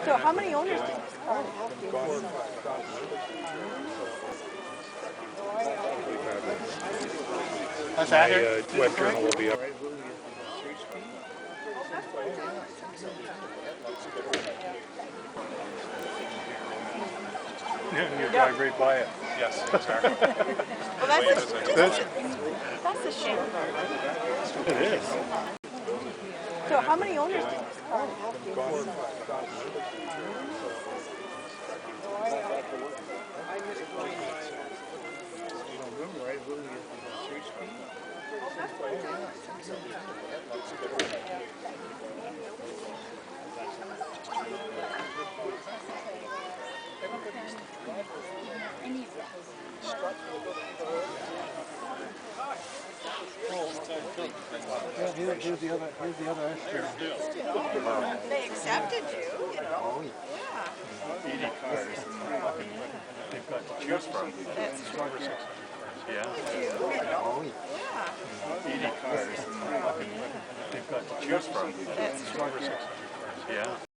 So how many owners do this car have? What's that here? Web journal will be up. You drive right by it. Yes, exactly. Well, that's a shame. It is. So how many owners do this car have? Here's the other extra. They accepted you, you know. Yeah. 80 cars. They've got to choose from. That's true. Yeah. You, you know. Yeah. 80 cars. They've got to choose from. That's true. Yeah.